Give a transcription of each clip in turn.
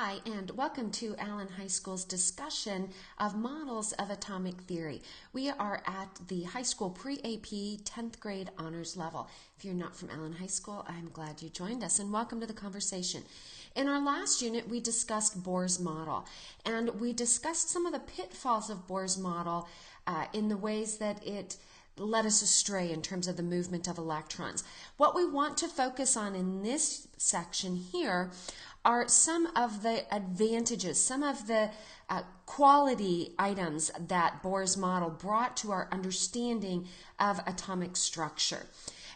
Hi, and welcome to Allen High School's discussion of models of atomic theory. We are at the high school pre-AP 10th grade honors level. If you're not from Allen High School, I'm glad you joined us, and welcome to the conversation. In our last unit, we discussed Bohr's model, and we discussed some of the pitfalls of Bohr's model in the ways that it led us astray in terms of the movement of electrons. What we want to focus on in this section here are some of the advantages, some of the quality items that Bohr's model brought to our understanding of atomic structure.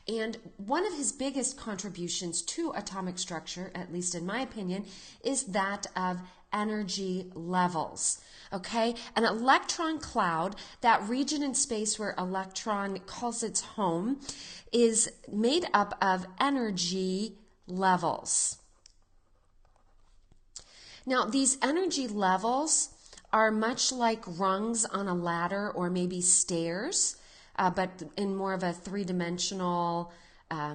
And one of his biggest contributions to atomic structure, at least in my opinion, is that of energy levels. Okay, an electron cloud, that region in space where electron calls its home, is made up of energy levels. Now, these energy levels are much like rungs on a ladder or maybe stairs, but in more of a three-dimensional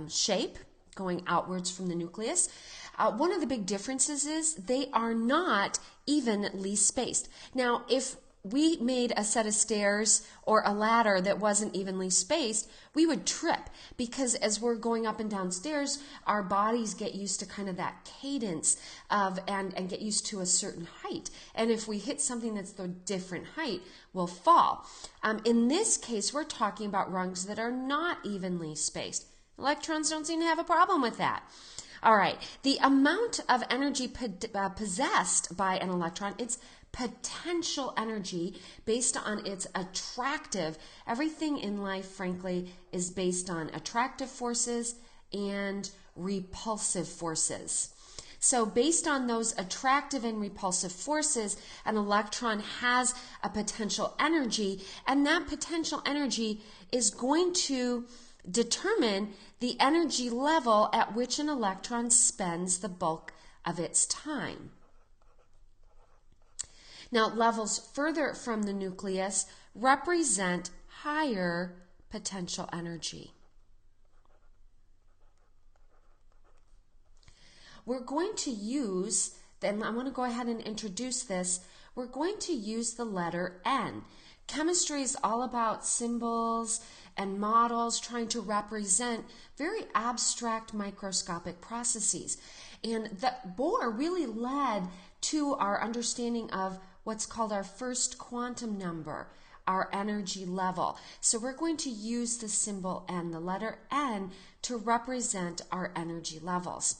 shape going outwards from the nucleus. One of the big differences is they are not evenly spaced. Now, if we made a set of stairs or a ladder that wasn't evenly spaced, we would trip, because as we're going up and down stairs, our bodies get used to kind of that cadence of and get used to a certain height. And if we hit something that's the different height, we'll fall. In this case, we're talking about rungs that are not evenly spaced. Electrons don't seem to have a problem with that. All right, the amount of energy possessed by an electron, its potential energy based on its attractive, everything in life, frankly, is based on attractive forces and repulsive forces. So based on those attractive and repulsive forces, an electron has a potential energy, and that potential energy is going to determine the energy level at which an electron spends the bulk of its time. Now, levels further from the nucleus represent higher potential energy. We're going to use, then I want to go ahead and introduce this, we're going to use the letter N. Chemistry is all about symbols and models trying to represent very abstract microscopic processes. And Bohr really led to our understanding of what's called our first quantum number, our energy level. So we're going to use the symbol N, the letter N, to represent our energy levels.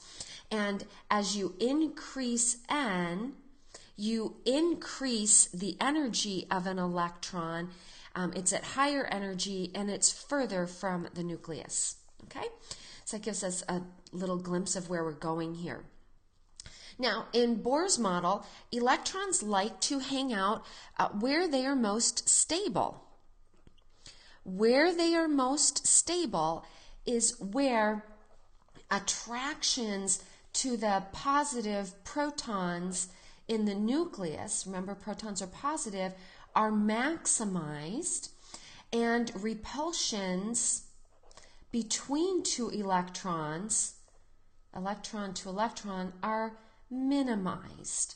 And as you increase N, you increase the energy of an electron. It's at higher energy and it's further from the nucleus. Okay? So that gives us a little glimpse of where we're going here. Now, in Bohr's model, electrons like to hang out where they are most stable. Where they are most stable is where attractions to the positive protons in the nucleus, remember protons are positive, are maximized, and repulsions between two electrons, electron to electron, are minimized.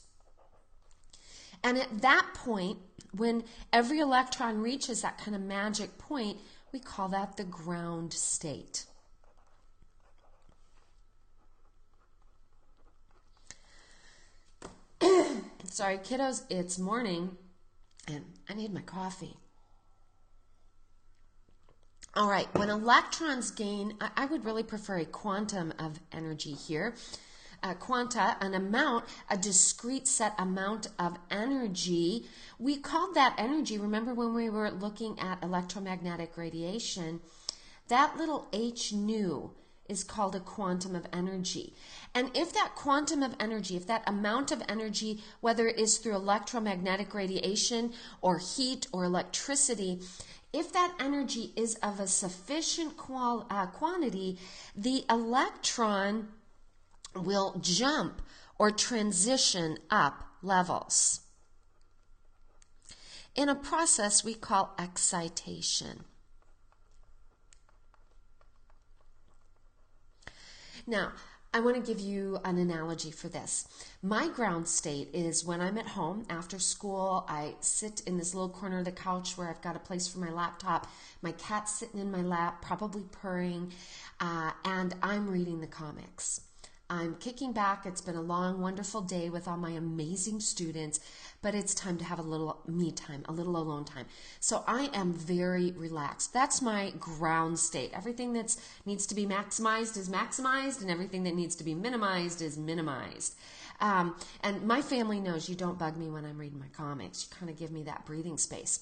And at that point, when every electron reaches that kind of magic point, we call that the ground state. Sorry, kiddos, it's morning and I need my coffee. All right, when electrons gain, I would really prefer a quantum of energy here. Quanta, an amount, a discrete set amount of energy. We called that energy, remember when we were looking at electromagnetic radiation, that little h nu is called a quantum of energy. And if that quantum of energy, if that amount of energy, whether it is through electromagnetic radiation or heat or electricity, if that energy is of a sufficient quantity, the electron will jump or transition up levels in a process we call excitation. Now, I want to give you an analogy for this. My ground state is when I'm at home after school, I sit in this little corner of the couch where I've got a place for my laptop. My cat's sitting in my lap, probably purring, and I'm reading the comics. I'm kicking back. It's been a long, wonderful day with all my amazing students, but it's time to have a little me time, a little alone time. So I am very relaxed. That's my ground state. Everything that needs to be maximized is maximized, and everything that needs to be minimized is minimized. And my family knows you don't bug me when I'm reading my comics. You kind of give me that breathing space.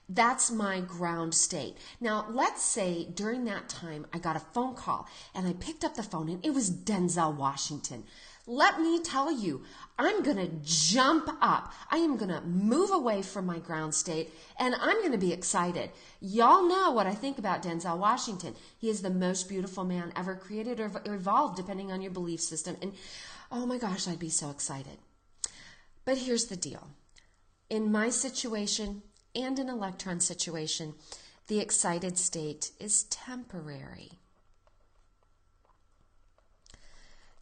That's my ground state. Now, let's say during that time I got a phone call and I picked up the phone and it was Denzel Washington. Let me tell you, I'm going to jump up. I am going to move away from my ground state and I'm going to be excited. Y'all know what I think about Denzel Washington. He is the most beautiful man ever created or evolved, depending on your belief system. And oh my gosh, I'd be so excited. But here's the deal. In my situation, and an electron situation, the excited state is temporary.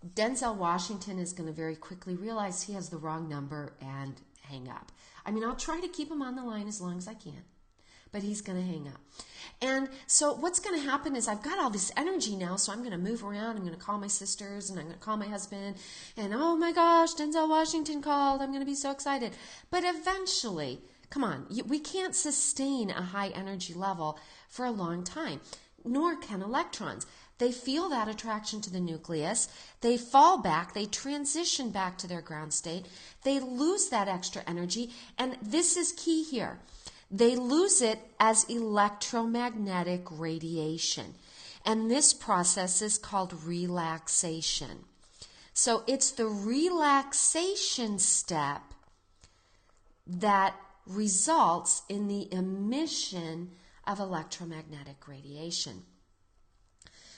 Denzel Washington is going to very quickly realize he has the wrong number and hang up. I mean, I'll try to keep him on the line as long as I can, but he's going to hang up. And so what's going to happen is I've got all this energy now, so I'm going to move around. I'm going to call my sisters, and I'm going to call my husband, and oh my gosh, Denzel Washington called. I'm going to be so excited. But eventually, come on, we can't sustain a high energy level for a long time, nor can electrons. They feel that attraction to the nucleus. They fall back. They transition back to their ground state. They lose that extra energy. And this is key here. They lose it as electromagnetic radiation. And this process is called relaxation. So it's the relaxation step that results in the emission of electromagnetic radiation.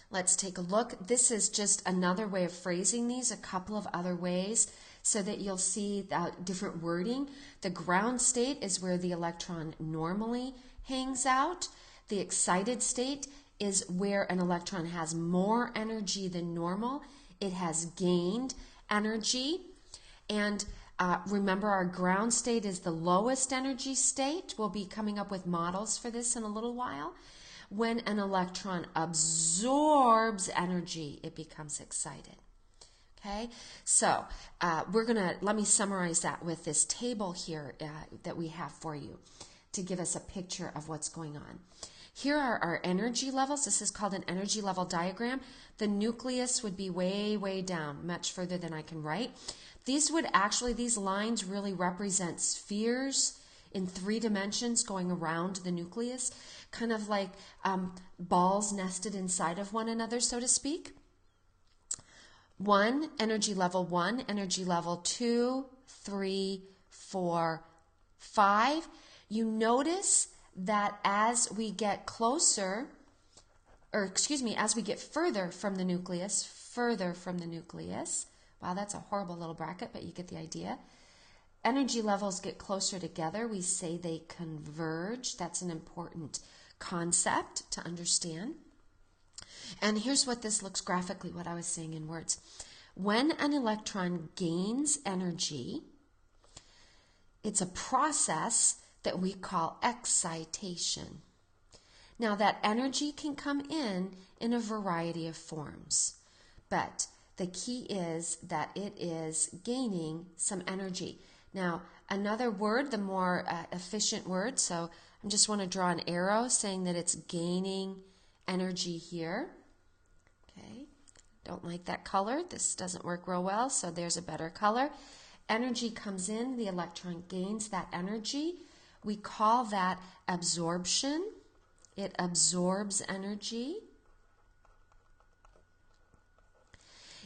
Let's take a look. This is just another way of phrasing these, a couple of other ways, so that you'll see different wording. The ground state is where the electron normally hangs out. The excited state is where an electron has more energy than normal. It has gained energy. And remember, our ground state is the lowest energy state. We'll be coming up with models for this in a little while. When an electron absorbs energy, it becomes excited. Okay, so let me summarize that with this table here that we have for you to give us a picture of what's going on. Here are our energy levels. This is called an energy level diagram. The nucleus would be way, way down, much further than I can write. These lines really represent spheres in 3 dimensions going around the nucleus, kind of like balls nested inside of one another, so to speak. 1, energy level 1, energy level 2, 3, 4, 5. You notice that as we get closer, as we get further from the nucleus, wow, that's a horrible little bracket, but you get the idea. Energy levels get closer together. We say they converge. That's an important concept to understand. And here's what this looks graphically, what I was saying in words. When an electron gains energy, it's a process that we call excitation. Now, that energy can come in a variety of forms, but the key is that it is gaining some energy. Now, another word, the more efficient word, so I just want to draw an arrow saying that it's gaining energy here. Okay, don't like that color. This doesn't work real well, so there's a better color. Energy comes in, the electron gains that energy. We call that absorption. It absorbs energy.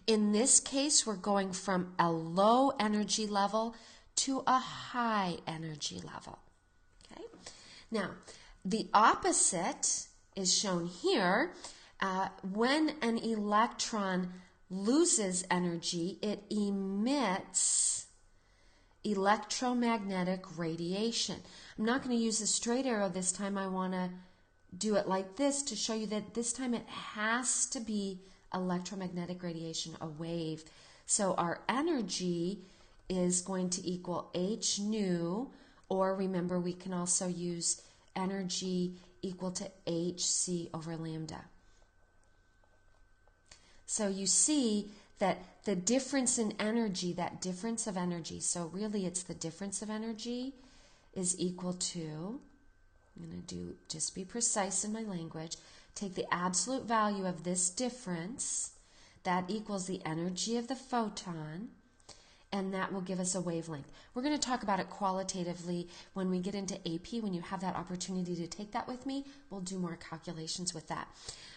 In this case, we're going from a low energy level to a high energy level. Okay. Now, the opposite is shown here. When an electron loses energy, it emits electromagnetic radiation. I'm not going to use a straight arrow this time. I want to do it like this to show you that this time it has to be electromagnetic radiation, a wave. So our energy is going to equal h nu, or remember we can also use energy equal to hc over lambda. So you see that the difference in energy, that difference of energy, so really it's the difference of energy, is equal to, I'm going to just be precise in my language, take the absolute value of this difference, that equals the energy of the photon, and that will give us a wavelength. We're going to talk about it qualitatively when we get into AP. When you have that opportunity to take that with me, we'll do more calculations with that.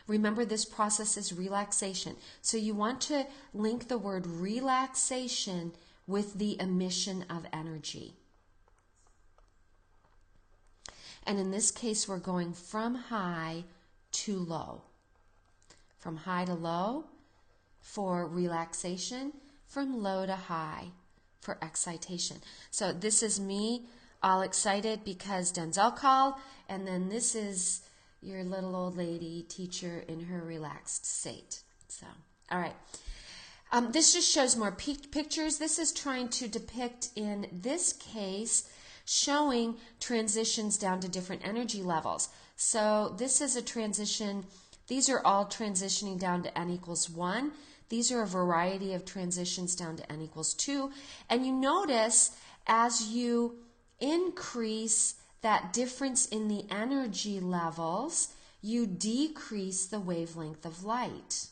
Remember, this process is relaxation. So you want to link the word relaxation with the emission of energy. And in this case, we're going from high to low. From high to low for relaxation, from low to high for excitation. So this is me all excited because Denzel called, and then this is your little old lady teacher in her relaxed state. So, all right. This just shows more pictures. This is trying to depict, in this case, showing transitions down to different energy levels. So this is a transition. These are all transitioning down to n equals 1. These are a variety of transitions down to n equals 2. And you notice as you increase that difference in the energy levels, you decrease the wavelength of light.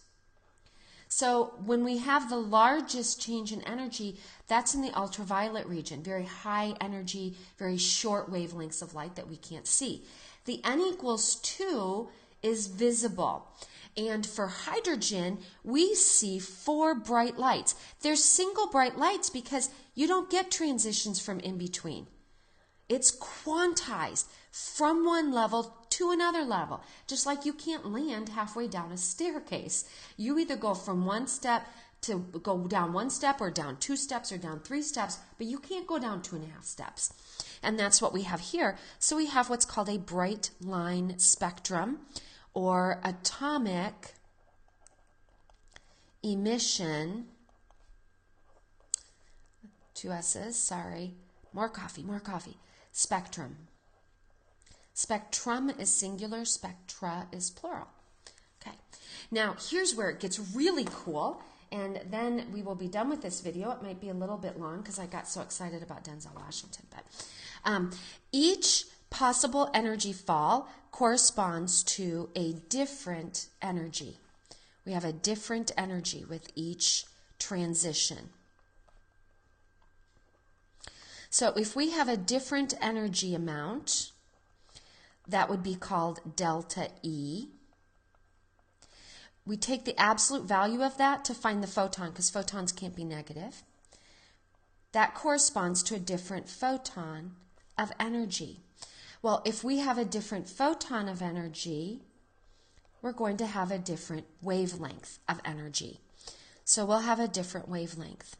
So when we have the largest change in energy, that's in the ultraviolet region, very high energy, very short wavelengths of light that we can't see. The n equals 2 is visible. And for hydrogen, we see 4 bright lights. They're single bright lights because you don't get transitions from in between. It's quantized from one level to another level. Just like you can't land halfway down a staircase. You either go from one step to go down 1 step, or down 2 steps, or down 3 steps, but you can't go down 2.5 steps. And that's what we have here. So we have what's called a bright line spectrum, or atomic emission, 2 S's, sorry, more coffee, spectrum. Spectrum is singular, spectra is plural. Okay, now here's where it gets really cool, and then we will be done with this video. It might be a little bit long because I got so excited about Denzel Washington, but each possible energy fall corresponds to a different energy. We have a different energy with each transition. So if we have a different energy amount, that would be called delta E. We take the absolute value of that to find the photon, because photons can't be negative. That corresponds to a different photon of energy. Well, if we have a different photon of energy, we're going to have a different wavelength of energy. So we'll have a different wavelength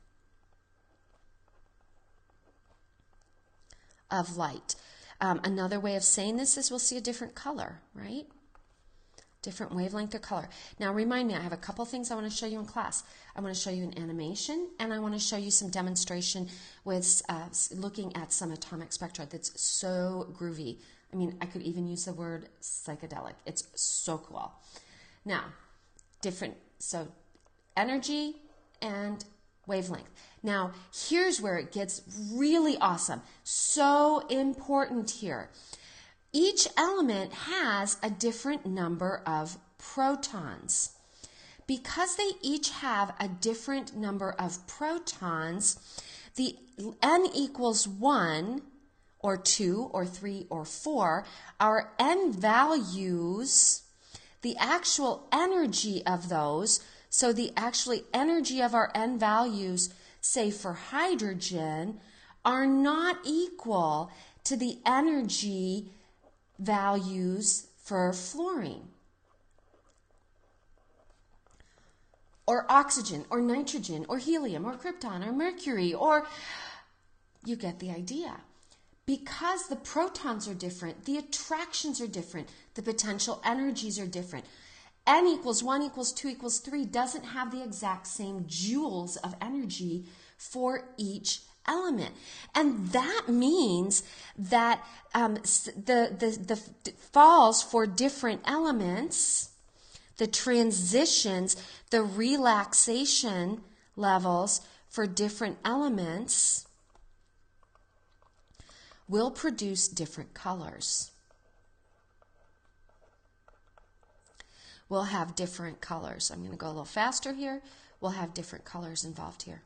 of light. Another way of saying this is we'll see a different color, right? Different wavelength or color. Now remind me, I have a couple things I want to show you in class. I want to show you an animation, and I want to show you some demonstration with looking at some atomic spectra that's so groovy. I mean, I could even use the word psychedelic. It's so cool. Now, so energy and wavelength. Now, here's where it gets really awesome. So important here. Each element has a different number of protons. Because they each have a different number of protons, the n equals 1 or 2 or 3 or 4, our n values, the actual energy of those, so the actually energy of our n values, say for hydrogen, are not equal to the energy values for fluorine, or oxygen, or nitrogen, or helium, or krypton, or mercury, or you get the idea. Because the protons are different, the attractions are different, the potential energies are different. N equals 1 equals 2 equals 3 doesn't have the exact same joules of energy for each element. And that means that the falls for different elements, the transitions, the relaxation levels for different elements will produce different colors. We'll have different colors. I'm going to go a little faster here. We'll have different colors involved here.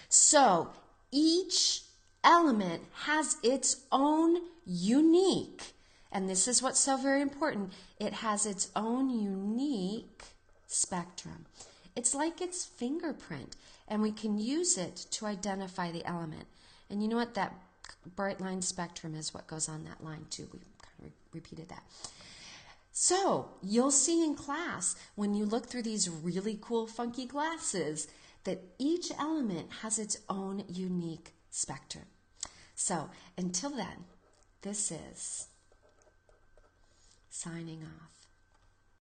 So each element has its own unique, and this is what's so very important, it has its own unique spectrum. It's like its fingerprint, and we can use it to identify the element. And you know what? That bright line spectrum is what goes on that line too. We kind of repeated that. So you'll see in class, when you look through these really cool funky glasses, that each element has its own unique spectrum. So until then, this is signing off.